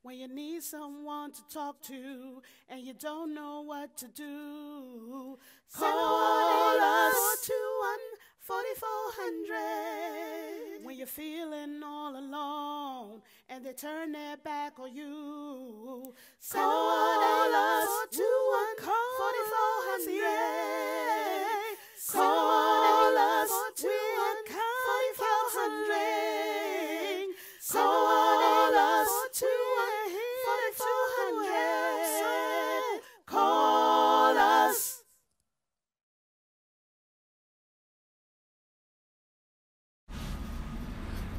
When you need someone to talk to and you don't know what to do, call us 4400. When you're feeling all alone and they turn their back on you, call us 4400. Call us 4400. Call us 4400. Call us.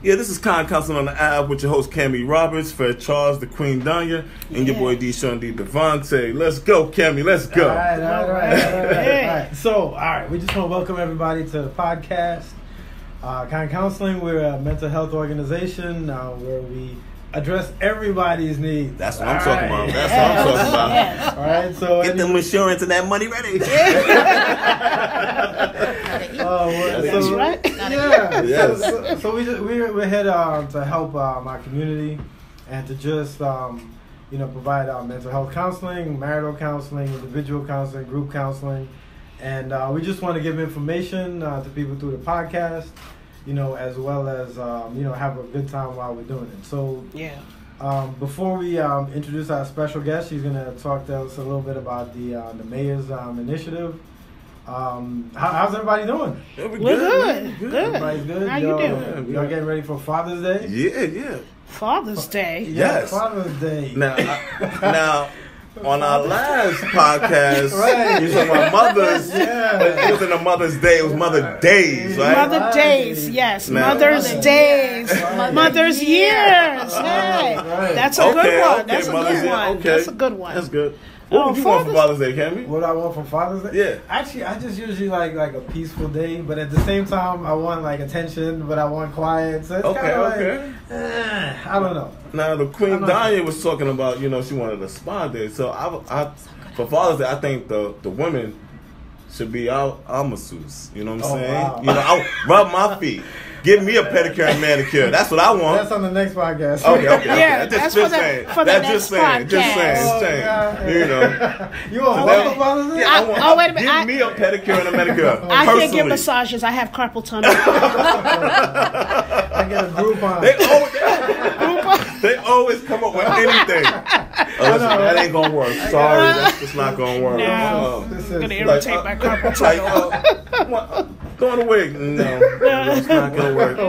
Yeah, this is Con Counseling on the app with your host Cammy Roberts, Fred Charles, the Queen Danya, and your boy Deshaun D. Devontae. Let's go, Cammy. Let's go. All right. So, we just want to welcome everybody to the podcast. Con Counseling, we're a mental health organization where we address everybody's needs. That's what I'm talking about. That's what I'm talking about. Yes. All right, so get them insurance and that money ready. That's right. Yeah. Yes. So we're here to help our community and to just provide mental health counseling, marital counseling, individual counseling, group counseling, and we just want to give information to people through the podcast, as well as have a good time while we're doing it. So before we introduce our special guest, she's gonna talk to us a little bit about the mayor's initiative. How's everybody doing? We're good. Everybody's good. How you doing? Y'all getting ready for Father's Day? Yeah. Father's Day. Yes. Father's Day. Now, on our last podcast, you said my mother's. Yeah. It wasn't a Mother's Day. It was Mother Days, right? Mother Days, yes. Now- Mother's Days. Mother's Years. Hey, that's a good one. That's a Mother's good Year. one. Okay. That's a good one. That's good. What would you want for Father's Day, Cammy? What I want for Father's Day? Yeah. Actually, I just usually like a peaceful day, but at the same time, I want like attention, but I want quiet. So it's kind of I don't know. Now, the Queen Danya was talking about, she wanted a spa day. So I for Father's Day, I think the women should be our masseuse. You know what I'm saying? Wow. I'll rub my feet. Give me a pedicure and manicure. That's what I want. That's on the next podcast. Okay. Yeah, Just that's saying. for the next podcast. Just saying. You want what for Father's Day? Yeah, Oh, wait a minute. Give me a pedicure and a manicure. I can't give personally. massages. I have carpal tunnel. I get a Groupon. They always come up with anything. Listen, that ain't gonna work. Sorry, that's just not gonna work. No. I'm going to irritate my carpal tunnel. Go on the wig. No, it's not gonna work. No.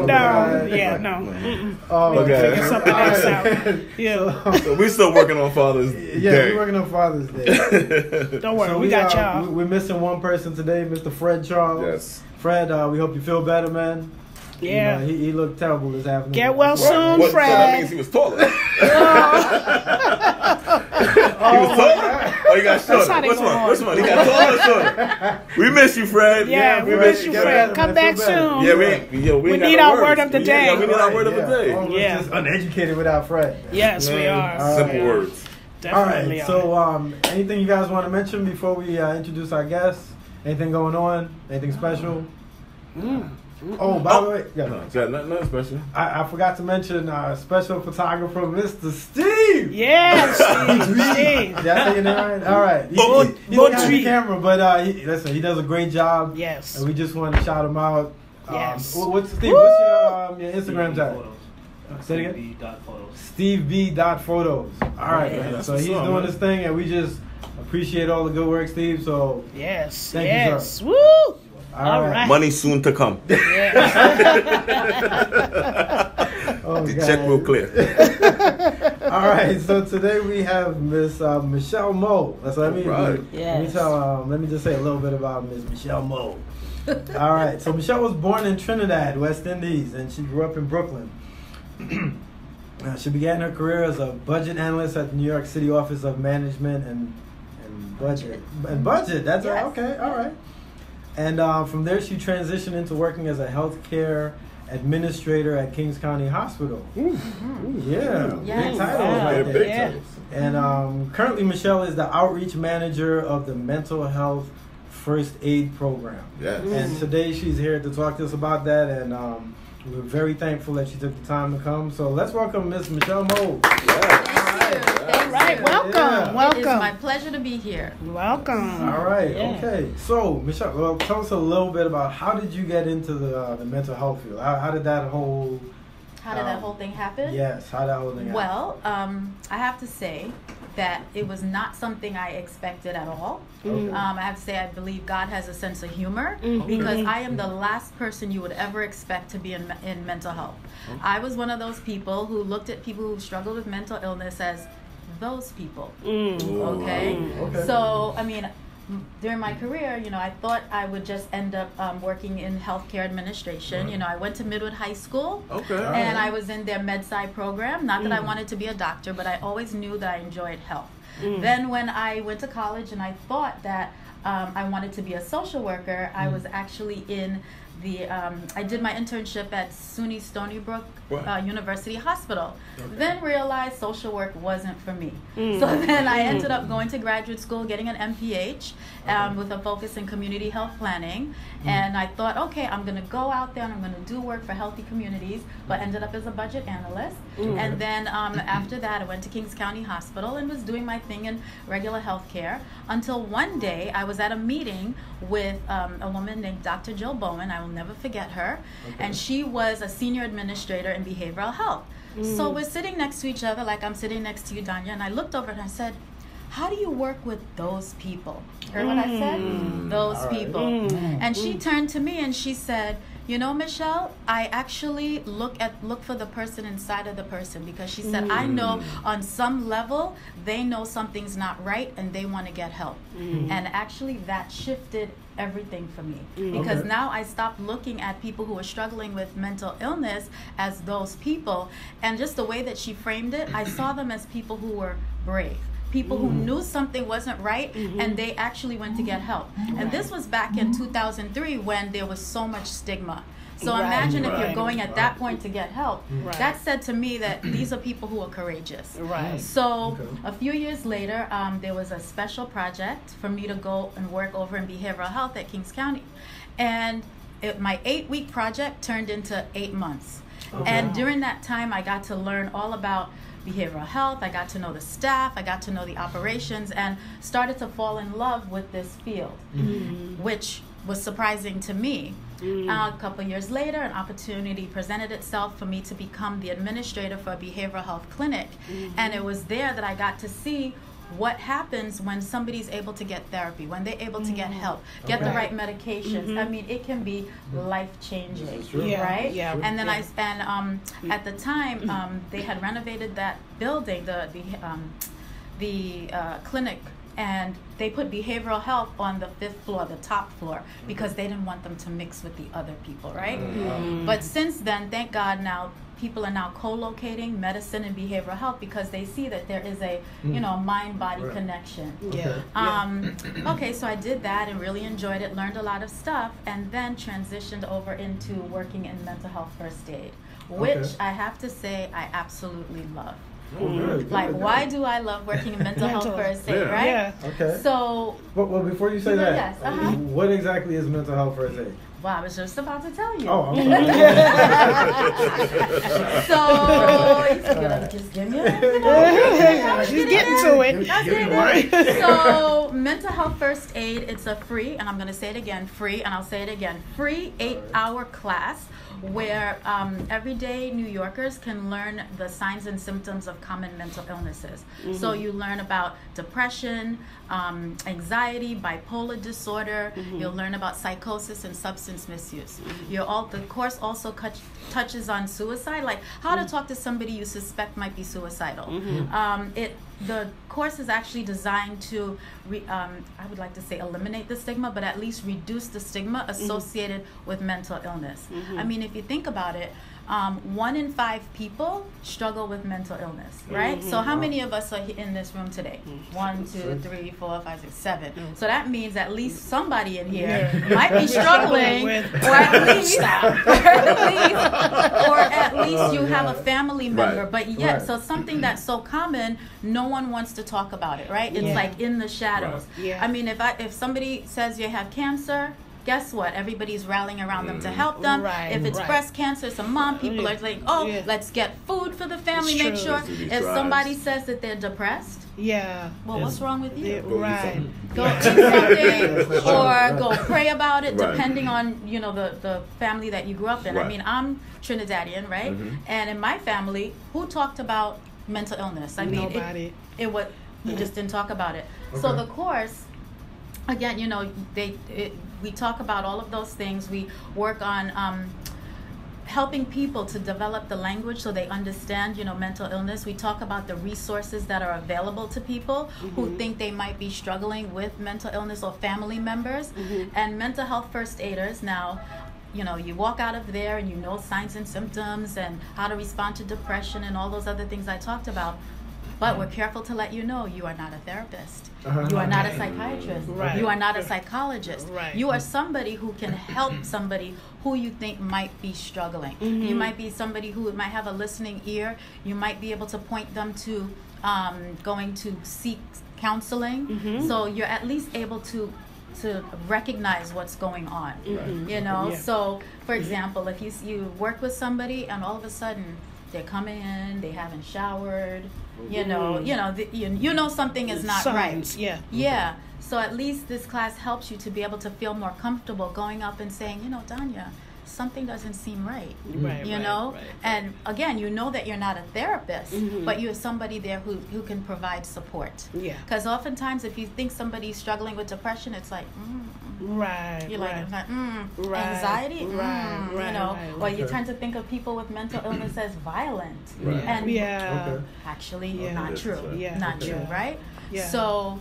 Okay. Figure something else out. Yeah. So we still working on Father's Day. Yeah, we're working on Father's Day. Don't worry, So we got y'all. We're missing one person today, Mr. Fred Charles. Yes. Fred, we hope you feel better, man. Yeah. He looked terrible this afternoon. Get well soon, So Fred. that means he was taller. He was taller? Oh, he got shorter. how they Which go one? on. Which one? He got taller or shorter? We miss you, Fred. Yeah, we miss you, Fred. Come back soon. Yeah, we We got need no our words. word of the day. Yeah, we need our word of the Yeah. day. We're Yeah. just uneducated without Fred. Yes, we are. Simple We are. words. Definitely All right. So, anything you guys want to mention before we introduce our guests? Anything going on? Anything special? Oh, by the way, Got nothing special. I forgot to mention our special photographer, Mr. Steve. Yes, Steve. Did I say your name right? All right. He's Bon behind the camera, but he does a great job. Yes. And we just want to shout him out. Yes. What's Steve? Woo! What's your Instagram tag? Say it again. SteveB.photos. All right, Yeah, man. that's So what's he's up, doing man. this thing, and we just appreciate all the good work, Steve. So Yes. Thank you, Yes. sir. Woo! All right. Money soon to come. oh, The God. check will clear. All right, so today we have Miss Michelle Moe. That's what I mean. Right. Yes. Let me just say a little bit about Miss Michelle Moe. All right, so Michelle was born in Trinidad, West Indies, and she grew up in Brooklyn. She began her career as a budget analyst at the New York City Office of Management and Budget. And budget, that's right. Okay, all right. And from there, she transitioned into working as a healthcare administrator at Kings County Hospital. Yeah, big titles right there. Big titles. And currently, Michelle is the outreach manager of the mental health first aid program. Yes. And today she's here to talk to us about that and We're very thankful that she took the time to come. So let's welcome Miss Michelle Moe. All right, welcome. It is my pleasure to be here. Welcome. All right, Yeah. okay. So, Michelle, well, tell us a little bit about how did you get into the mental health field? How did that whole... How did that whole thing happen? Yes, how did that whole thing happen? Well, I have to say that it was not something I expected at all. Okay. I have to say I believe God has a sense of humor because I am the last person you would ever expect to be in mental health. I was one of those people who looked at people who struggled with mental illness as those people. Okay? So, I mean, during my career, you know, I thought I would just end up working in healthcare administration. You know, I went to Midwood High School, and I was in their med-sci program. Not that I wanted to be a doctor, but I always knew that I enjoyed health. Then when I went to college and I thought that I wanted to be a social worker, I was actually in the, I did my internship at SUNY Stony Brook University Hospital. Then realized social work wasn't for me. So then I ended up going to graduate school, getting an MPH with a focus in community health planning. And I thought, okay, I'm going to go out there and I'm going to do work for healthy communities, but ended up as a budget analyst. And then after that, I went to Kings County Hospital and was doing my thing in regular health care until one day I was at a meeting with a woman named Dr. Jill Bowen. I will never forget her. And she was a senior administrator in behavioral health. So we're sitting next to each other like I'm sitting next to you, Danya, and I looked over and I said, how do you work with those people? Heard what I said? Those people. And she turned to me and she said, you know, Michelle, I actually look for the person inside of the person, because she said, I know on some level they know something's not right and they want to get help. And actually that shifted everything for me, because now I stopped looking at people who are struggling with mental illness as those people, and just the way that she framed it, I saw them as people who were brave, people who knew something wasn't right, and they actually went to get help. And this was back in 2003 when there was so much stigma. So imagine if you're going at that point to get help. That said to me that these are people who are courageous. So a few years later, there was a special project for me to go and work over in behavioral health at Kings County. And my 8-week project turned into 8 months. And during that time, I got to learn all about behavioral health. I got to know the staff, I got to know the operations, and started to fall in love with this field, which was surprising to me. A couple years later, an opportunity presented itself for me to become the administrator for a behavioral health clinic. And it was there that I got to see what happens when somebody's able to get therapy, when they're able to get help, get the right medications. I mean, it can be life-changing, right? And then at the time, they had renovated that building, the clinic, and they put behavioral health on the 5th floor, the top floor, because they didn't want them to mix with the other people, right? But since then, thank God, now people are now co-locating medicine and behavioral health because they see that there is a, you know, mind-body connection. Okay, so I did that and really enjoyed it, learned a lot of stuff, and then transitioned over into working in mental health first aid, which I have to say I absolutely love. Like, why do I love working in mental health first aid, right? So, well, before you say that, what exactly is mental health first aid? Well, I was just about to tell you. Oh, I'm sorry. So, just give me a She's getting to it. So, mental health first aid, it's a free, and I'm going to say it again, free, and I'll say it again, free 8-hour class where everyday New Yorkers can learn the signs and symptoms of common mental illnesses. So you learn about depression, anxiety, bipolar disorder. You'll learn about psychosis and substance misuse. The course also touches on suicide, like how to talk to somebody you suspect might be suicidal. The course is actually designed to, I would like to say eliminate the stigma, but at least reduce the stigma associated with mental illness. I mean, if you think about it, 1 in 5 people struggle with mental illness, right? So how many of us are in this room today? 1, 2, 3, 4, 5, 6, 7. So that means at least somebody in here might be struggling, or at least you have a family member. But yet, so something that's so common, no one wants to talk about it, right? It's like in the shadows. I mean, if somebody says you have cancer, guess what? Everybody's rallying around them to help them. Right, If it's breast cancer, some mom people are like, let's get food for the family. It's Make true. sure if somebody says that they're depressed, yeah. well, what's wrong with you? Right. Go eat something or go pray about it, Right. depending on the family that you grew up in. Right. I mean, I'm Trinidadian, right? And in my family, who talked about mental illness? I mean, Nobody. it was you just didn't talk about it. So the course, again, we talk about all of those things. We work on helping people to develop the language so they understand, mental illness. We talk about the resources that are available to people who think they might be struggling with mental illness or family members. And mental health first aiders now, you walk out of there and you know signs and symptoms and how to respond to depression and all those other things I talked about. But we're careful to let you know you are not a therapist. You are not a psychiatrist. Right. You are not a psychologist. Right. You are somebody who can help somebody who you think might be struggling. You might be somebody who might have a listening ear. You might be able to point them to going to seek counseling. So you're at least able to recognize what's going on. Yeah. So for example, if you work with somebody and all of a sudden they're coming in, they haven't showered, you know something is not Signs, right. Yeah. So at least this class helps you to be able to feel more comfortable going up and saying, Danya, something doesn't seem right. Right. And again, that you're not a therapist, but you're somebody there who can provide support. Yeah. Because oftentimes if you think somebody's struggling with depression, it's like, Right. you're right. like, anxiety, Right. or you tend to think of people with mental illness as violent, and Yeah. actually not That's true, right. Yeah. not true, right? Yeah. So,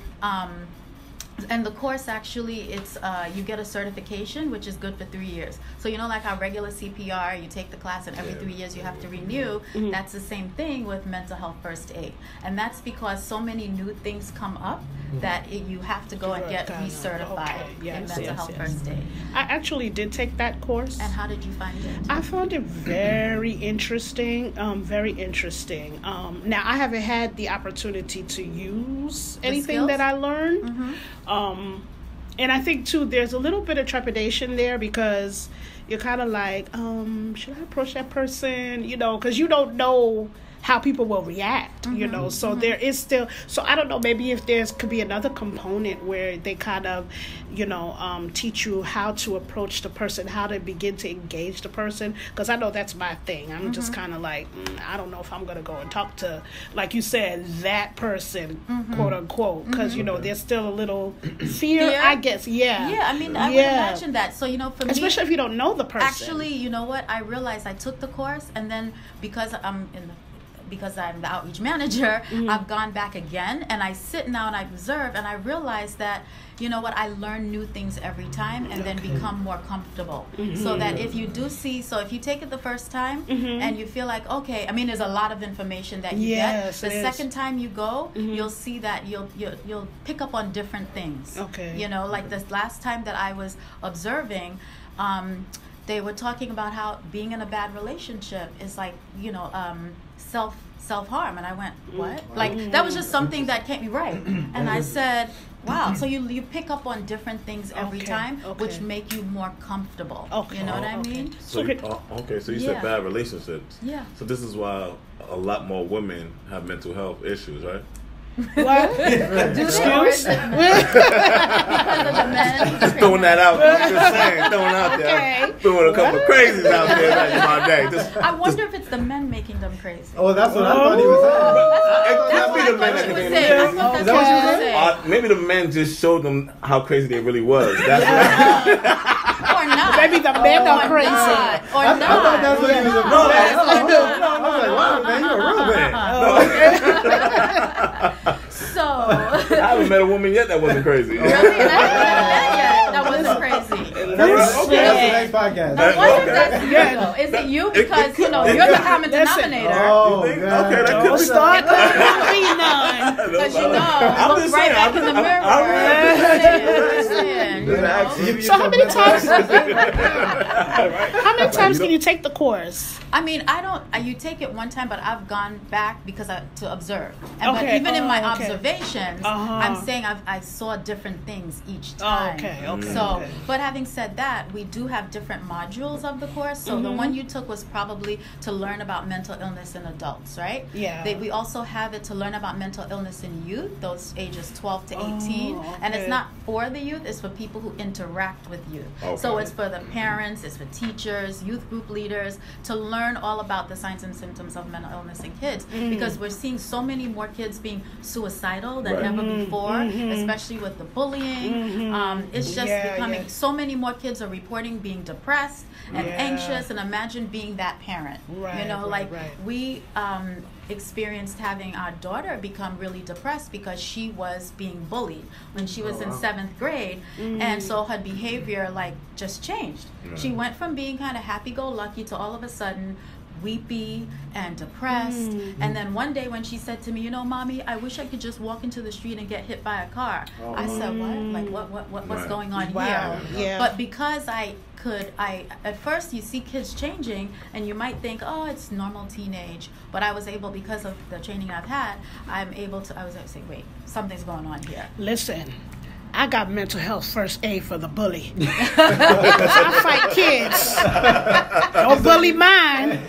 and the course actually, it's you get a certification, which is good for 3 years. So like our regular CPR, you take the class and every 3 years you have to renew. That's the same thing with mental health first aid, and that's because so many new things come up that you have to go and get recertified in mental health first aid. I actually did take that course. And how did you find it? I found it very interesting. Very interesting. Now I haven't had the opportunity to use anything skills? that I learned. And I think too, there's a little bit of trepidation there because you're kind of like, should I approach that person? Because you don't know how people will react, so there is still, so I don't know, maybe if could be another component where they kind of, teach you how to approach the person, how to begin to engage the person, because I know that's my thing. I'm just kind of like, I don't know if I'm going to go and talk to, like you said, that person, quote unquote, because, there's still a little fear, I guess, Yeah, I mean, I would imagine that. So, for me, especially if you don't know the person. Actually, you know what? I realized I took the course, and then because I'm the outreach manager, I've gone back again, and I sit now and I observe, and I realize that, I learn new things every time and then become more comfortable. So that if you do if you take it the first time and you feel like, okay, I mean, there's a lot of information that you get. The second time you go, you'll see that you'll pick up on different things. Okay. Like this last time that I was observing, they were talking about how being in a bad relationship is like, self-harm, and I went, what? Like that was just something that can't be right. And I said, wow, so you pick up on different things every time, which make you more comfortable. You know what I mean? So you said bad relationships. Yeah. So this is why a lot more women have mental health issues, right? What? Excuse? Because of the men. Just throwing that out. I'm just saying, throwing out there. Throwing a couple of crazies out there back in my day. I wonder if it's the men making them crazy. Oh, that's what I thought he was saying. That's what I thought you were saying. That's what you were saying. Maybe the men just showed them how crazy they really was. That's Or not. Maybe the men are crazy. Or not. I thought that's what he was about. No. I was like, wow, man, you're a real man. So I haven't met a woman yet that wasn't crazy. Really? That wasn't crazy. That's the next podcast. Now, what if that's you, though? Is it you because, you're the common denominator? Oh, You think? God. Okay, that could Don't be start calling me none. Because you know, I'm look just right saying, back in the mirror. I'm So how many times? How many times can you take the course? I mean, I don't. You take it one time, but I've gone back because to observe. And Okay. But even in my okay. observations, I'm saying I saw different things each time. Okay. So, okay. but having said that, we do have different modules of the course. So the one you took was probably to learn about mental illness in adults, right? Yeah. We also have it to learn about mental illness in youth, those ages 12 to 18. And it's okay. not for the youth, it's for people who interact with youth. So it's for the parents, it's for teachers, youth group leaders, to learn all about the signs and symptoms of mental illness in kids. Because we're seeing so many more kids being suicidal than ever before, especially with the bullying. It's just becoming, so many more kids are reporting being depressed and anxious, and imagine being that parent. We experienced having our daughter become really depressed because she was being bullied when she was in 7th grade, and so her behavior just changed. She went from being kind of happy-go-lucky to all of a sudden weepy and depressed. And then one day when she said to me, you know, Mommy, I wish I could just walk into the street and get hit by a car. I said, what? What's going on here? Yeah. But because I at first you see kids changing and you might think, oh, it's normal teenage, but I was able, because of the training I've had, I was able to say, wait, something's going on here. Listen, I got mental health first aid for the bully. I fight kids. Don't bully mine.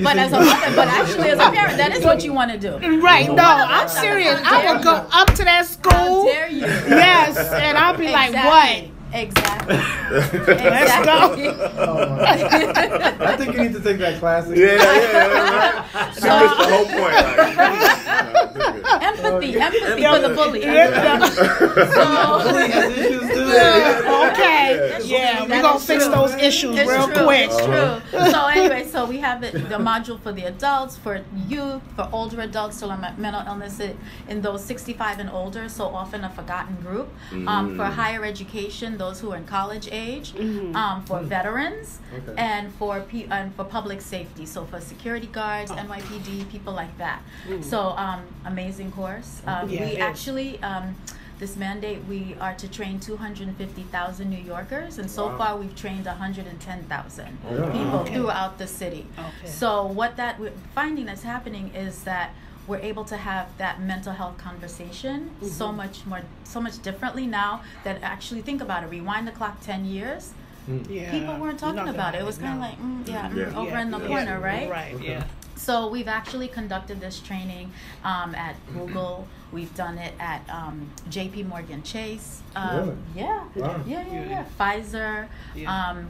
But as a mother, but actually as a parent, that is what you want to do. Right, no, I'm serious. I will go up to that school. How dare you? Yes, and I'll be like, what? Exactly. Let's go. I think you need to take that class again. Yeah, right. She missed the whole point. Empathy for the bully. Bully has issues too. Okay. Yeah, we're going to fix those issues real quick. It's true. So anyway, so we have the module for the adults, for youth, for older adults to learn about mental illness in those 65 and older, so often a forgotten group. For higher education, those who are in college age, for veterans, and for public safety, so for security guards, NYPD, people like that. So amazing course. We actually, this mandate, we are to train 250,000 New Yorkers, and so far we've trained 110,000 people throughout the city. So what we're finding that's happening is that we're able to have that mental health conversation so much differently now. That actually, think about it, rewind the clock 10 years, people weren't talking about it. It was kind of like over in the corner, right? Right, yeah. So we've actually conducted this training at Google. We've done it at JP Morgan Chase. Really? Yeah. Wow. Yeah. Pfizer.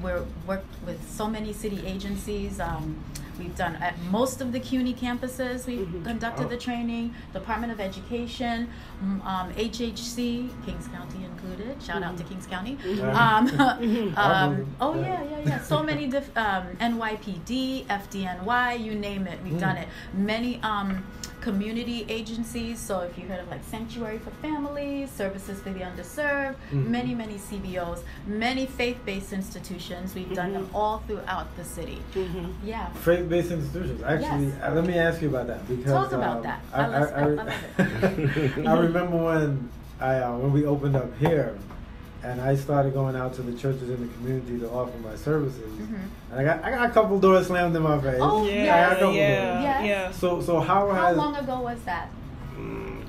We're worked with so many city agencies. We've done at most of the CUNY campuses. We've conducted the training. Department of Education, HHC, Kings County included. Shout out to Kings County. So many NYPD, FDNY, you name it. We've done it. Many community agencies. So if you heard of Sanctuary for Families, Services for the Underserved, many CBOs, many faith-based institutions. We've done them all throughout the city. Yeah. Faith-based institutions. Actually, let me ask you about that, because talk about that. I love it. I remember when we opened up here, and I started going out to the churches in the community to offer my services. And I got a couple doors slammed in my face. Oh, yeah. So how long ago was that?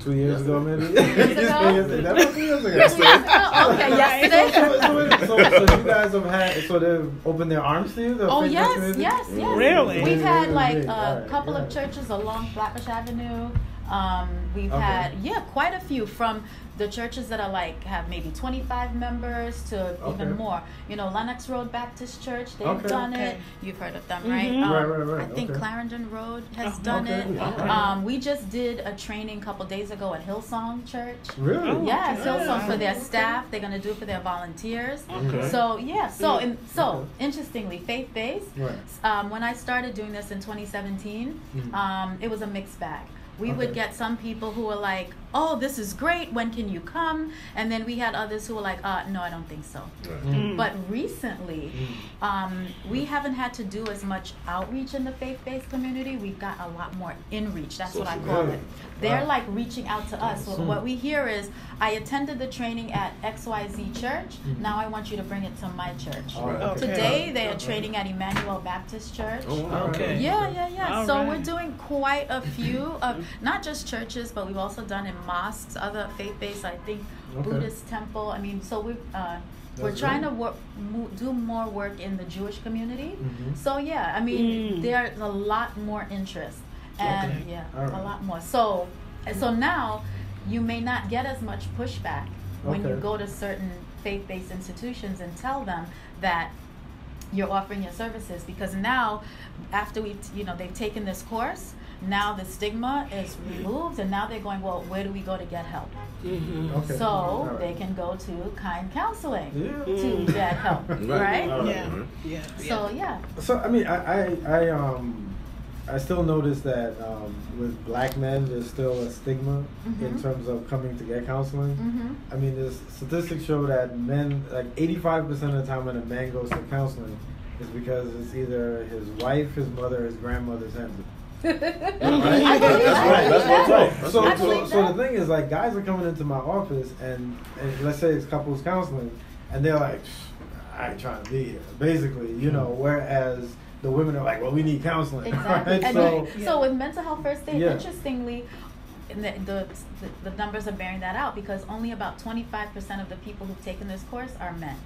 2 years ago, maybe. That was 2 years ago. Okay, yesterday. So you guys have they've opened their arms to you? Oh yes. Really? We've had a couple of churches along Flatbush Avenue. We've had quite a few, from the churches that are have maybe 25 members to even more. You know, Lenox Road Baptist Church, they've done it. You've heard of them, right? Right. I think Clarendon Road has done it. We just did a training a couple days ago at Hillsong Church. Really? Yes, Hillsong for their staff. They're going to do it for their volunteers. So interestingly, faith-based. When I started doing this in 2017, it was a mixed bag. We would get some people who were like, oh, this is great, when can you come? And then we had others who were like, no, I don't think so. But recently, we haven't had to do as much outreach in the faith-based community. We've got a lot more in-reach. That's what I call it. They're like reaching out to us. So what we hear is, I attended the training at XYZ church. Now I want you to bring it to my church. Today, they are training at Emmanuel Baptist Church. Yeah. So we're doing quite a few, not just churches, but we've also done in mosques, other faith-based, I think, Buddhist temple. I mean, so we're trying to do more work in the Jewish community. So yeah, I mean, there's a lot more interest, and a lot more. So now you may not get as much pushback when you go to certain faith-based institutions and tell them that you're offering your services, because now after they've taken this course, now the stigma is removed, and now they're going, well, where do we go to get help? So they can go to Kind Counseling to get help, right? So So I mean, I still notice that with black men, there's still a stigma in terms of coming to get counseling. I mean, there's statistics show that men, like 85% of the time when a man goes to counseling, is because it's either his wife, his mother, his grandmother sends him. That's right. So the thing is, like, guys are coming into my office, and let's say it's couples counseling, and they're like, I ain't trying to be here, basically, whereas the women are like, well, we need counseling. Exactly. Right? So with mental health first aid, interestingly, the numbers are bearing that out, because only about 25% of the people who've taken this course are men.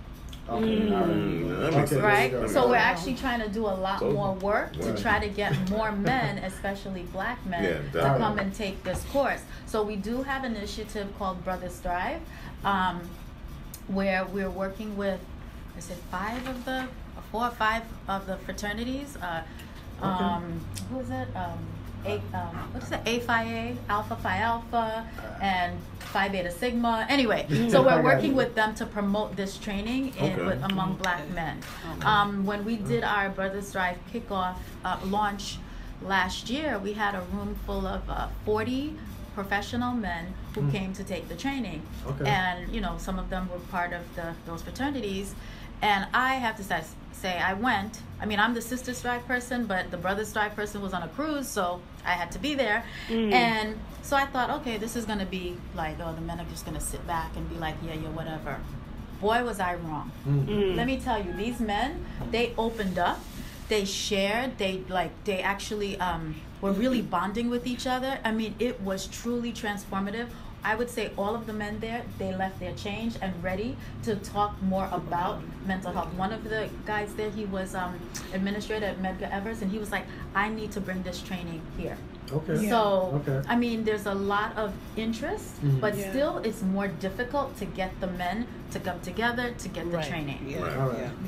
Right? So we're actually trying to do a lot more work to try to get more men, especially black men, to come and take this course. So we do have an initiative called Brothers Thrive, where we're working with, is it 4 or 5 of the fraternities? Who is it? What is it? A Phi A, Alpha Phi Alpha, and Phi Beta Sigma. Anyway, so we're working with them to promote this training among black men. When we did our Brothers Thrive kickoff launch last year, we had a room full of 40 professional men who came to take the training. And, some of them were part of those fraternities. And I have to say, I went. I mean, I'm the Sister Strive person, but the Brother Strive person was on a cruise, so I had to be there. And so I thought, okay, this is going to be like, the men are just going to sit back and be like, yeah, whatever. Boy, was I wrong. Let me tell you, these men, they opened up, they shared, they actually were really bonding with each other. I mean, it was truly transformative. I would say all of the men there, they left there changed and ready to talk more about mental health. One of the guys there, he was administrator at Medgar Evers, and he was like, I need to bring this training here. I mean, there's a lot of interest, but still it's more difficult to get the men to come together to get the training.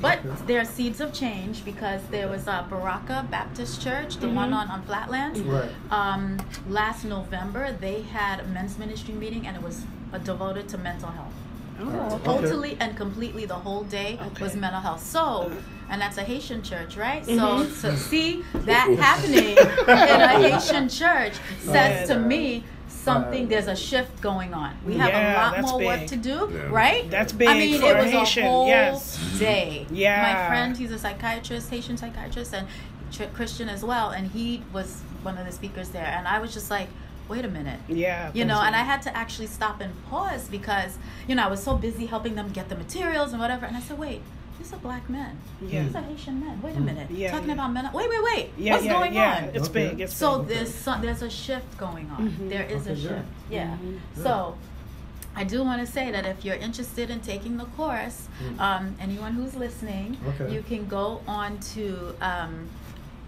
But there are seeds of change, because there was Baraka Baptist Church, the one on Flatlands. Last November, they had a men's ministry meeting, and it was devoted to mental health. Totally and completely, the whole day was mental health. So, and that's a Haitian church, right? So see that happening in a Haitian church says to me something. There's a shift going on. We have a lot more work to do, right? That's big. I mean, for it was Haitian. a whole day. My friend, he's a psychiatrist, Haitian psychiatrist, and Christian as well, and he was one of the speakers there, and I was just like, wait a minute. And I had to actually stop and pause, because, I was so busy helping them get the materials and whatever. And I said, wait, these are black men. These are Haitian men. Wait a minute. Talking about men. Wait. What's going on? It's big. It's so big. there's a shift going on. There is a shift. So I do want to say that if you're interested in taking the course, anyone who's listening, you can go on to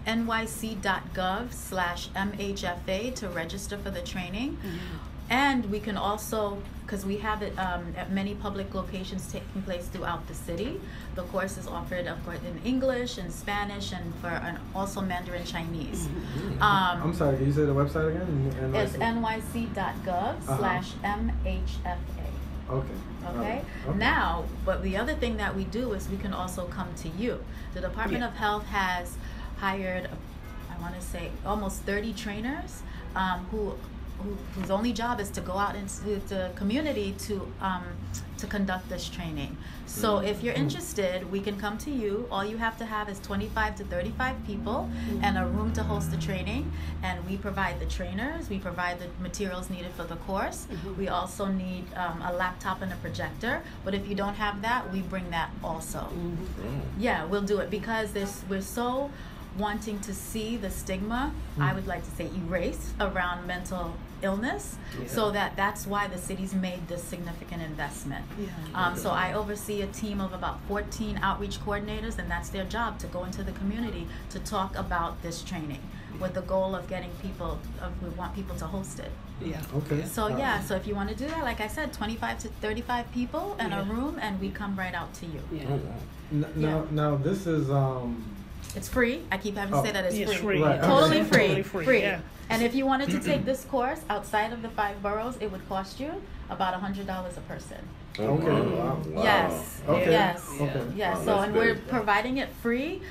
nyc.gov/MHFA to register for the training. And we can also, because we have it at many public locations taking place throughout the city. The course is offered, of course, in English and Spanish, and also Mandarin Chinese. I'm sorry, can you say the website again? It's nyc.gov/MHFA. Okay. Now, but the other thing that we do is we can also come to you. The Department of Health has hired, I want to say, almost 30 trainers whose only job is to go out into the community to conduct this training. So if you're interested, we can come to you. All you have to have is 25 to 35 people and a room to host the training. And we provide the trainers. We provide the materials needed for the course. We also need a laptop and a projector. But if you don't have that, we bring that also. Yeah, we'll do it because we're so wanting to see the stigma, I would like to say erased, around mental illness, so that's why the city's made this significant investment. So I oversee a team of about 14 outreach coordinators, and that's their job, to go into the community to talk about this training with the goal of getting people, we want people to host it. So so if you want to do that, like I said, 25 to 35 people in a room, and we come right out to you. Now this is it's free. I keep having to say that it's free. Right. Totally free. Totally free. Yeah. And if you wanted to take this course outside of the 5 boroughs, it would cost you about $100 a person. Okay. Wow. Yes. Okay. Yes. Okay. Yes. Wow, So, that's and big. we're providing it free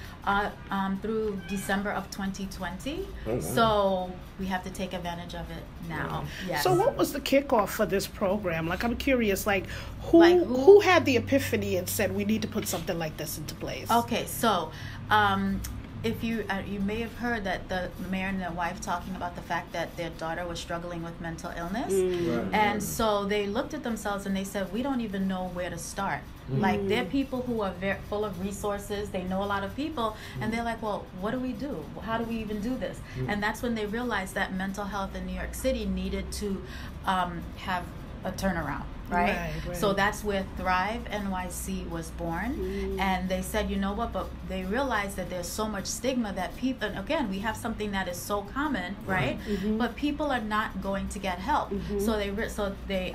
through December of 2020. So we have to take advantage of it now. Yes. So what was the kickoff for this program? Like, I'm curious, who had the epiphany and said we need to put something like this into place? Okay, so if you may have heard that the mayor and their wife talking about the fact that their daughter was struggling with mental illness, and so they looked at themselves and they said, we don't even know where to start. Like, they're people who are very full of resources, they know a lot of people, and they're like, well, what do we do? How do we even do this? And that's when they realized that mental health in New York City needed to have a turnaround. Right? So that's where Thrive NYC was born. And they said, you know what, but they realized that there's so much stigma that people, and again, we have something that is so common, right? But people are not going to get help. So they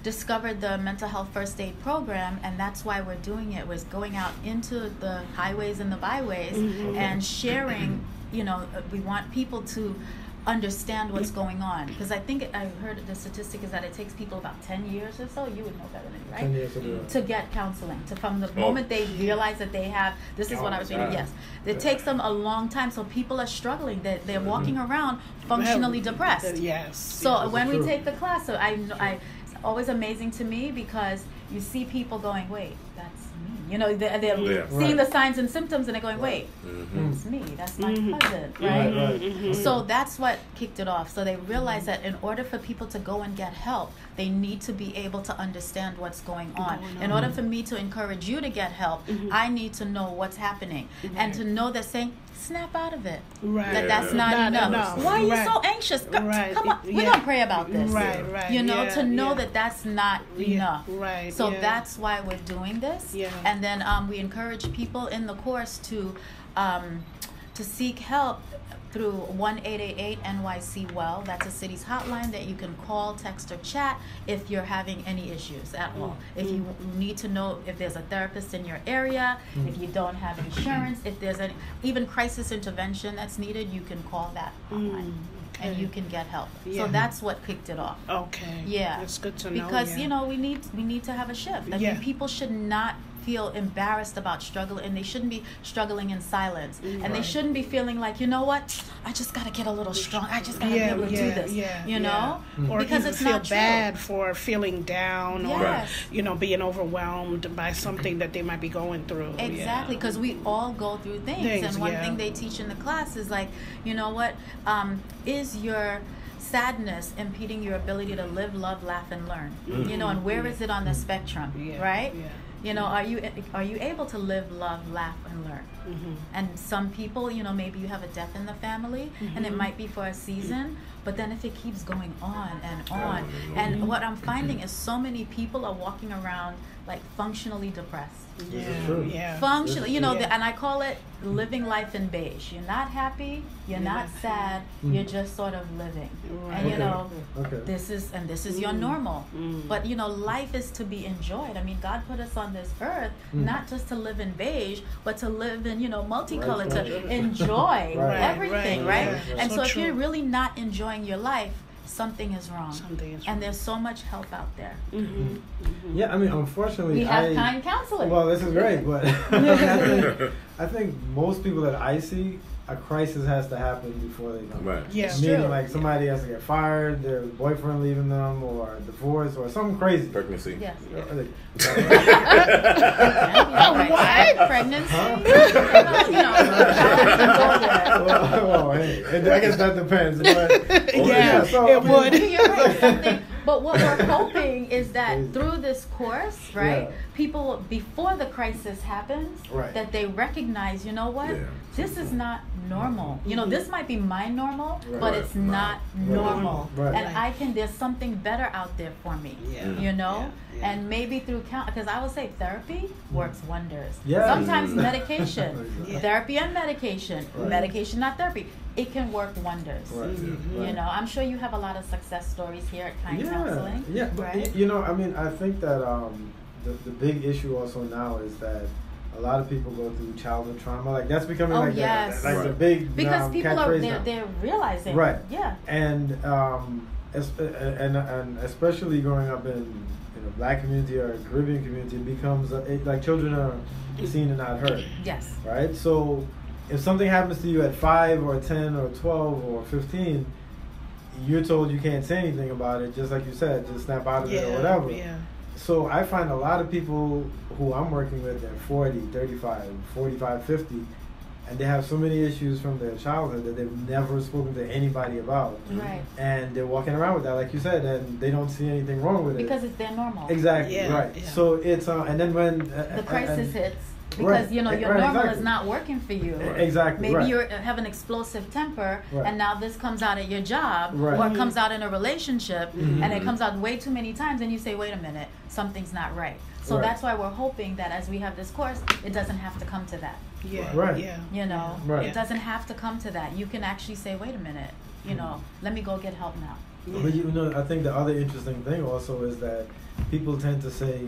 discovered the mental health first aid program, and that's why we're doing it. Was going out into the highways and the byways and sharing, we want people to understand what's going on, because I think I heard the statistic is that it takes people about 10 years or so, you would know better than me, right? 10 years to get counseling, from the moment they realize that they have, this is what I was reading, yes, it takes them a long time. So people are struggling, they're walking around functionally depressed. So when we take the class, so I it's always amazing to me, because you see people going, wait, that's me. They're seeing the signs and symptoms, and they're going, wait, that's me, that's my cousin, right? So that's what kicked it off. So they realized that in order for people to go and get help, they need to be able to understand what's going on. In order for me to encourage you to get help, I need to know what's happening, and to know that saying, snap out of it. That's not enough. Why are you so anxious? Come on, we're gonna pray about this. To know that that's not enough. So that's why we're doing this. And then we encourage people in the course to seek help through 1-888 NYC Well. That's a city's hotline that you can call, text, or chat if you're having any issues at all. If you need to know if there's a therapist in your area, if you don't have insurance, if there's even crisis intervention that's needed, you can call that hotline. And you can get help. So that's what kicked it off. Yeah. It's good to know. Because we need to have a shift. I mean, people should not feel embarrassed about struggle, and they shouldn't be struggling in silence, and they shouldn't be feeling like, you know what, I just gotta get a little strong, I just gotta be able to do this, or because it's feel not bad true. For feeling down, or being overwhelmed by something that they might be going through. Exactly, because we all go through things, and one thing they teach in the class is like, you know what, is your sadness impeding your ability to live, love, laugh, and learn? And where is it on the spectrum, right? Are you able to live, love, laugh, and learn? And some people, maybe you have a death in the family, and it might be for a season, but then if it keeps going on and on, and what I'm finding is so many people are walking around like functionally depressed. Functionally, and I call it living life in beige. You're not happy, you're not sad, you're just sort of living. And this is your normal. But life is to be enjoyed. I mean, God put us on this earth not just to live in beige, but to live in multicolored, to enjoy everything, right? And so if you're really not enjoying your life, something is wrong. And there's so much help out there. Yeah, I mean, unfortunately, we have kind counseling. Well, this is great, but I think most people that I see a crisis has to happen before they come. Right. Yeah. Meaning, True. like, somebody has to get fired, their boyfriend leaving them, or divorce, or something crazy. Pregnancy. Yes. What? Pregnancy? Well, hey, I guess that depends. But, Yeah, so, it would. You're right, something. But what we're hoping is that through this course, right, Yeah. people, before the crisis happens, Right. that they recognize, you know what, Yeah. this is not normal. You know, this might be my normal, Right. but it's not normal. Right. And there's something better out there for me, Yeah. you know? Yeah. Yeah. And maybe through because I would say therapy works wonders. Yeah. Sometimes medication, Yeah. therapy and medication, Right. medication, not therapy, it can work wonders. Right. You know, I'm sure you have a lot of success stories here at Kind Counseling. Yeah, but right? you know, I mean, I think that the big issue also now is that a lot of people go through childhood trauma. Like that's becoming Oh, like yes. the, like the big Because people are catchphrase now. they're realizing, Right. Yeah. And and especially growing up in a black community or a Caribbean community, it becomes like children are seen and not heard, Yes. right? So if something happens to you at 5 or 10 or 12 or 15, you're told you can't say anything about it, just like you said, just snap out of it or whatever. Yeah. So I find a lot of people who I'm working with, they're 40, 35, 45, 50, and they have so many issues from their childhood that they've never spoken to anybody about. Right. And they're walking around with that, like you said, and they don't see anything wrong with Because it. it's their normal. Exactly, Yeah, right. yeah. So it's, and then when... The crisis hits. Because, Right, you know, your right, normal exactly. is not working for you. Exactly, Maybe right. you have an explosive temper, Right. and now this comes out at your job, Right. or it comes out in a relationship, Mhm. and it comes out way too many times, and you say, wait a minute, something's not right. So Right. that's why we're hoping that as we have this course, it doesn't have to come to that. Yeah. Right. Yeah. You know, Right. it doesn't have to come to that. You can actually say, wait a minute, you know, let me go get help now. But you know, I think the other interesting thing also is that people tend to say,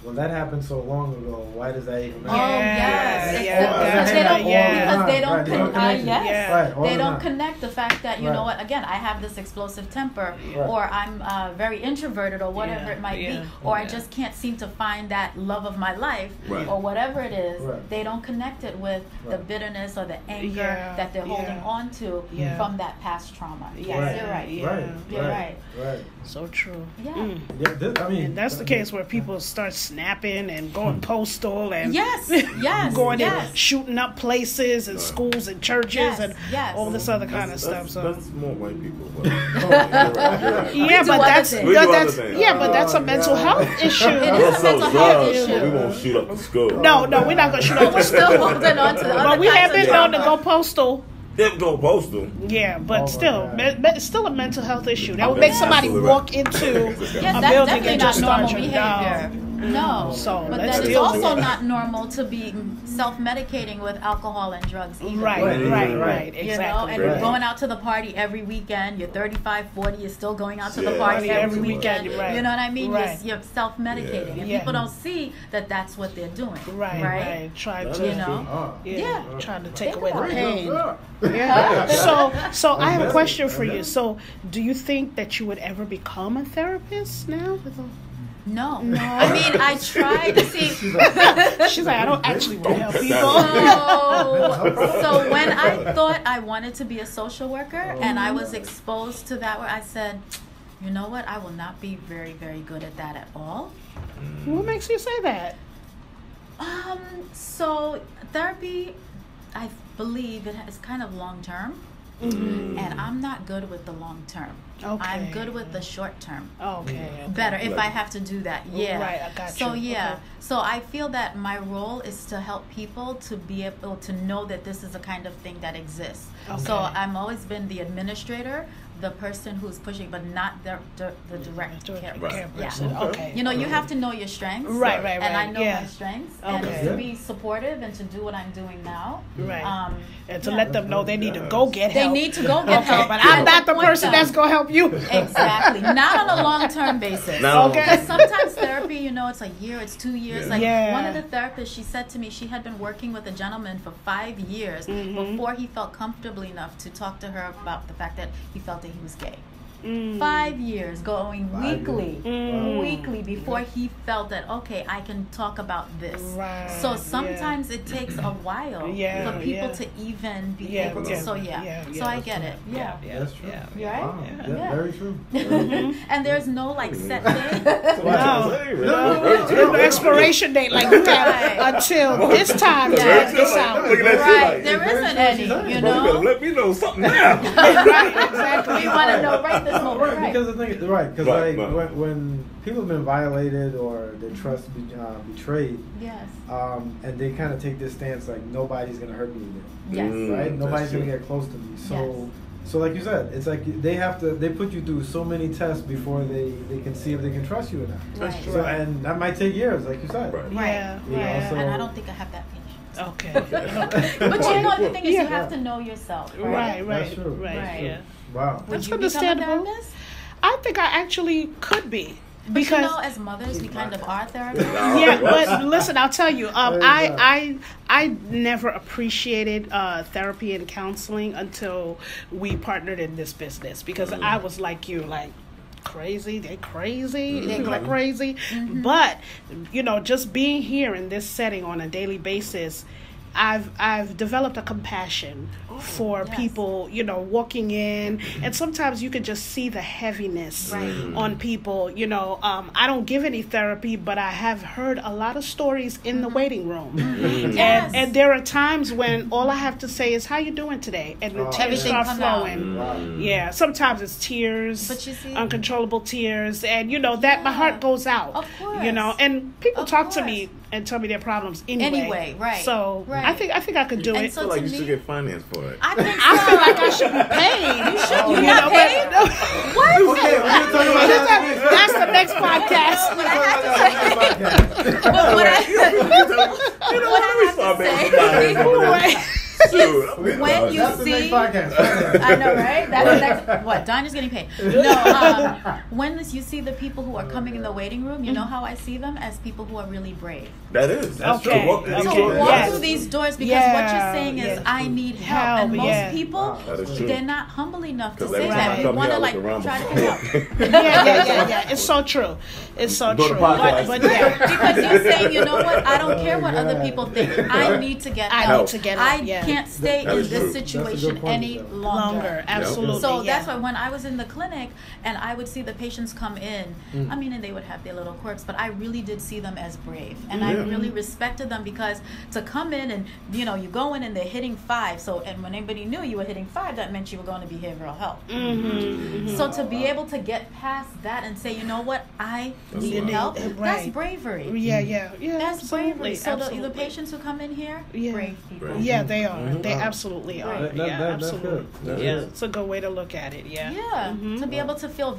well, that happened so long ago, why does that even Oh, matter? yes. Yeah, Because they don't, yeah. because they don't, Right, they don't connect it. yes. Yeah. Right, all They the don't time. connect the fact that, you know Right. what, again, I have this explosive temper, Right. or I'm very introverted, or whatever Yeah, it might yeah, be, or I yeah. just can't seem to find that love of my life, Right. or whatever it is. Right. They don't connect it with the Right. bitterness or the anger Yeah, that they're holding yeah. on to Yeah. from that past trauma. Yes, Right. you're right. Yeah. Right, You're right. right. So true. Yeah. Yeah, I mean, And that's the case where people start snapping and going postal and Yes, yes, going yes. and shooting up places and schools and churches Yes, and yes. all this other kind of stuff. So That's more white people. But, you're right. yeah, do but other that's things. We do other that's things. yeah, but that's a Oh, mental God. health issue. It We'll is a sell mental health drugs, issue. but we won't shoot up the school. No, we're not gonna shoot up the We're still school. holding on to the other But we kinds have of been known to trauma. go postal. They go postal. Yeah, but Oh, my still, God. it's still a mental health issue. That would Okay, make somebody absolutely walk right. into Yes, a that's building definitely and not just start normal shooting behavior. down. No, So but let's that is deal with also it. not normal to be self-medicating with alcohol and drugs either. Right, Right, right, right. right, You know, exactly. and Right. going out to the party every weekend. You're 35, 40. You're still going out to the Yeah, party every every weekend. weekend, right. You know what I mean? Right. You're self-medicating, Yeah. and Yeah. people don't see that that's what they're doing. Right, right. Try That to, You know? yeah, Yeah. trying to take Think away the about it. pain. Yeah. Yeah. So I have a question for you. So, do you think that you would ever become a therapist now? No. I mean, I try to see. She's like, I don't actually want to help people. So when I thought I wanted to be a social worker and I was exposed to that, I said, you know what? I will not be very, very good at that at all. What makes you say that? So therapy, I believe it is kind of long term, and I'm not good with the long term. Okay. I'm good with the short term. Okay. Better if I have to do that. Yeah. Right, I got So you. yeah. Okay. So I feel that my role is to help people to be able to know that this is a kind of thing that exists. So Okay. I've always been the administrator, the person who's pushing, but not the direct care Right. Care Yeah. person. Okay. Okay. You know, you have to know your strengths. Right, right, And I right. know Yeah. my strengths. Okay. And to be supportive and to do what I'm doing now. Right. And to yeah. let them know they need to go get They help. need to go get Okay, help. but And I'm not the point person them. that's gonna help you. Exactly. Not on a long-term basis. No. Okay. Because sometimes therapy, you know, it's a year, it's 2 years. Yeah. Like Yeah. one of the therapists, she said to me, she had been working with a gentleman for 5 years Mm-hmm. before he felt comfortable enough to talk to her about the fact that he felt that he was gay. 5 years going 5 weekly, years. weekly before he felt that, okay, I can talk about this. Right. So sometimes it takes a while for people to even be able to. So so I get it. Yeah. That's true. Right? Wow. Yeah. Yeah, very true. And there's no like set date. No expiration date. Like you have until this time to get this out. Looking at you Right. like, There isn't any, you "Bro, you better know? let me know something now." Right, exactly. We want to know right this moment. Right, Right. because the thing is, because Right, like right. when people have been violated or their trust betrayed, Yes. and they kind of take this stance like nobody's gonna hurt me Yes. again, right? That's Nobody's gonna true. get close to me. So, Yes. so like you said, it's like they put you through so many tests before they can see if they can trust you or not. Right. So, and that might take years, like you said. Right. Right. Yeah. You know, Yeah. so- And I don't think I have that patience. Okay. But you know, the thing is, you Yeah. have to know yourself, right? Right. That's true. Right. Right. Yeah. Wow. Would That's you become a understandable. therapist? I think I actually could be. But Because you know, as mothers, we kind of are therapists. yeah, but listen, I'll tell you, There you I never appreciated therapy and counseling until we partnered in this business because I was like you, like crazy, they like crazy. But you know, just being here in this setting on a daily basis, I've developed a compassion for yes. people, you know, walking in, and sometimes you could just see the heaviness Right. on people. You know, I don't give any therapy, but I have heard a lot of stories in the waiting room, Yes. and there are times when all I have to say is, "How you doing today?" and the tears Everything start come out. flowing. Wow. Yeah, sometimes it's tears, But you see- uncontrollable tears, and you know that my Yeah. heart goes out. Of course. You know, and people Of talk to course. me and tell me their problems anyway. Anyway, right. So Right. I think I could do And it. so I feel like to you me- should get financed for it. I think I so. feel like I should be paid. You should. Oh, You yeah. know, paid? but What? Okay, we're gonna talk about that. that's the next podcast. But I have to say, but what I, You know what? Let me start making some money over there. Anyway. Shoot, I'm getting when fired. you That's the next see, podcast. I know, right? That's the next. What? Donna's getting paid. No. When you see the people who are coming in the waiting room, you know how I see them as people who are really brave. That is. That's Okay, true. Walk through these okay. To doors. walk Yes. through these doors because Yeah, what you're saying is yes. I need help, Help, and most yeah. people That is true. they're not humble enough to 'Cause say every time that. I We come want here, to I like look around try to before. help. Yeah. It's so true. It's so Go to true. podcast. But yeah. Because you're saying, you know what? I don't care what Oh, other God. people think. I need to get I help. need to get I help. Yeah. can't stay That in is this true. That's a good situation point, any though. Longer, absolutely. So yeah. that's why when I was in the clinic and I would see the patients come in, I mean, and they would have their little quirks, but I really did see them as brave. And I Yeah. really respected them because to come in and, you know, you go in and they're hitting 5. So, and when anybody knew you were hitting 5, that meant you were going to behavioral health. So to be able to get past that and say, you know what, I need right. help, Right. that's bravery. Yeah. That's absolutely, bravery. So the absolutely. patients who come in here, Yeah. brave people. Brave. Yeah, they are. Mhm. They absolutely are. That- Yeah, that's absolutely. good. That's Yeah, good. it's a good way to look at it. Yeah. Yeah, to be able to feel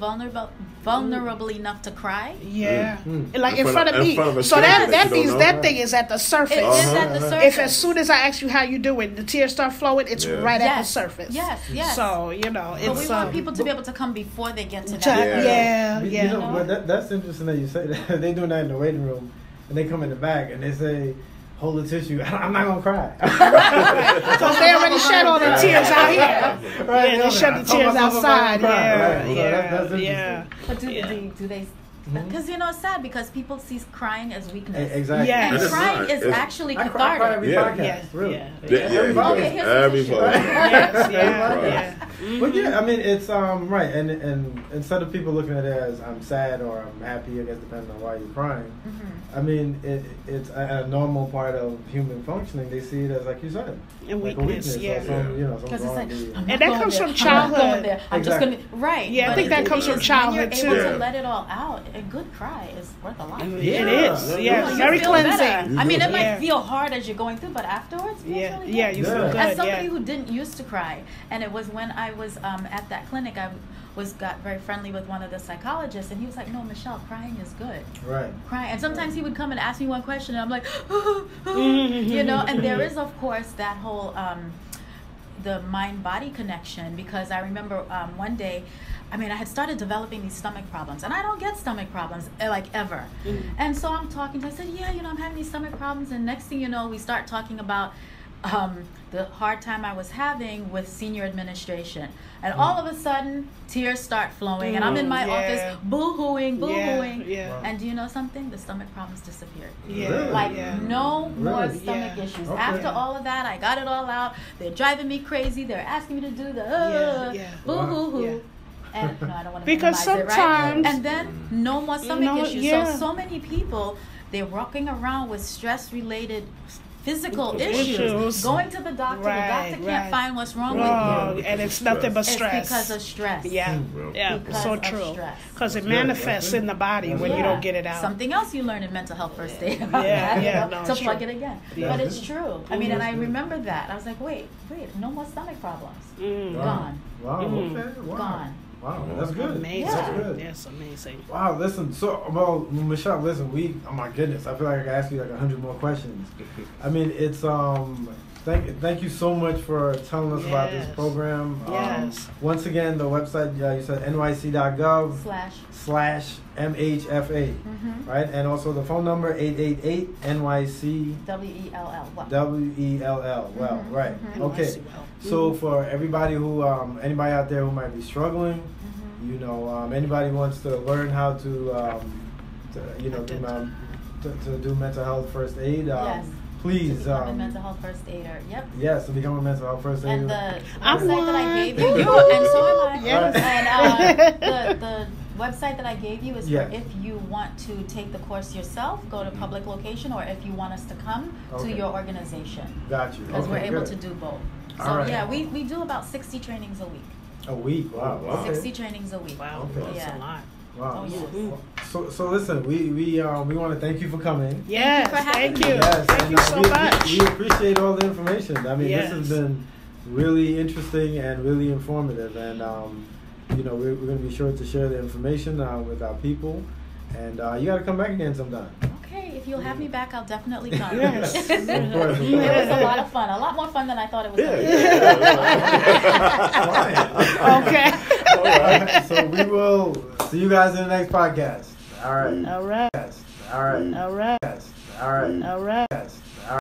vulnerable enough to cry. Yeah. Mm. Like in front of in me. front of a So stranger that that you means don't that know. thing is at the surface. It is at the surface. If as soon as I ask you how you doing, the tears start flowing, it's Yeah. right at the Yes. surface. Yes. So, you know, But we it's want people to be able to come before they get to to- that. yeah, You yeah. know, but that's interesting that you say that. They doing that in the waiting room, and they come in the back and they say, "Hold the tissue." I'm not gonna cry. Because they already shed all their tears out here. Right, Yeah, they shed the tears outside. Yeah, Right. So that's yeah. But do they? Mm-hmm. Because you know it's sad because people see crying as weakness. Exactly. Yeah. And It is crying not. is It's- actually I cry cathartic. every Yeah. podcast. Yeah, Really. yeah. Yeah, Every yeah, podcast. Okay, here's every the tissue. podcast. Yes, yeah, Right. yeah. But yeah, I mean, it's right, and instead of people looking at it as I'm sad or I'm happy, I guess depending on why you're crying. I mean, it's a normal part of human functioning. They see it as, like you said, And like a weakness, weakness, yeah. or some, some Because it's like, wrong. I'm not And that going comes there. from I'm not going childhood. there. I'm just Exactly. gonna right. Yeah, I But think the that comes thing from is, childhood, when you're able too. to let it all out, a good cry is worth a lot. It Yeah. is. Yeah. Yeah, You very feel better. cleansing. I mean, it Yeah. might feel hard as you're going through, but afterwards, it feels Yeah, really good. yeah, you feel Yeah. good. As somebody Yeah. who didn't used to cry, and it was when I was at that clinic, I got very friendly with one of the psychologists, and he was like, "No, Michelle, crying is good. Right. Crying." And sometimes he would come and ask me one question, and I'm like, you know. And there is, of course, that whole the mind-body connection, because I remember one day. I mean, I had started developing these stomach problems, and I don't get stomach problems like ever. And so I'm talking to, I said, yeah, I'm having these stomach problems, and next thing you know, we start talking about the hard time I was having with senior administration. And all of a sudden, tears start flowing, and I'm in my office boo-hooing. Yeah. And do you know something? The stomach problems disappeared. Yeah. Really? Like, no more Really? stomach Yeah. issues. Okay. After all of that, I got it all out. They're driving me crazy. They're asking me to do the boo-hoo-hoo. Yeah. And no, I don't want to Because minimize it, right? sometimes- And then no more stomach issues. yeah. So many people, they're walking around with stress-related physical Issues. issues. Going to the doctor, the Right, doctor can't right. find what's wrong Wrong, with you. and it's nothing but It's stress. because of stress. Yeah, Because so of true. stress. Because it That's good, manifests that's in the body when you Yeah. don't get it out. Something else you learn in mental health first aid about Yeah, that, yeah, you know, no, to it's plug true. it again. Yeah. But it's true. I mean, and I That's good. remember that. I was like, wait, no more stomach problems. Gone. Wow. Okay. Wow. Gone. Wow. That's good. Amazing. That's good. That's amazing. Wow, listen, Michelle, listen, oh my goodness, I feel like I could ask you like 100 more questions. I mean, it's, thank you so much for telling us about this Yes. program. Yes. Once again, the website, you said nyc.gov /MHFA, right? And also the phone number, 888-NYC WELL. WELL, right. Okay. NYC Well. So for everybody who, anybody out there who might be struggling, you know, anybody wants to learn how to do mental health first aid, Yes. please, Become a mental health first aider. Yep. yes, to become a mental health first aider. And the I'm website that I one. gave you, and so am I. Yes. And the website that I gave you is Yeah. for if you want to take the course yourself, go to public location, or if you want us to come Okay. to your organization. Got you. Because we're Okay, able good. to do both. So All right. yeah, we do about 60 trainings a week. A week. Wow. Wow. Okay. 60 trainings a week. Wow, Okay. that's Yeah. a lot. Wow. Oh, yes. So listen, we want to thank you for coming. Yes, for having thank me. you. Yes, Thank and, you so much. We appreciate all the information. I mean, Yes. this has been really interesting and really informative, and you know, we're going to be sure to share the information with our people, and you got to come back again sometime. Okay, if you'll have me back, I'll definitely come. Yes. Of course, of It course. was a lot of fun. A lot more fun than I thought it was going to be. Okay. All right, so we will see you guys in the next podcast. All right. All right. All right. All right. All right. All right. All right.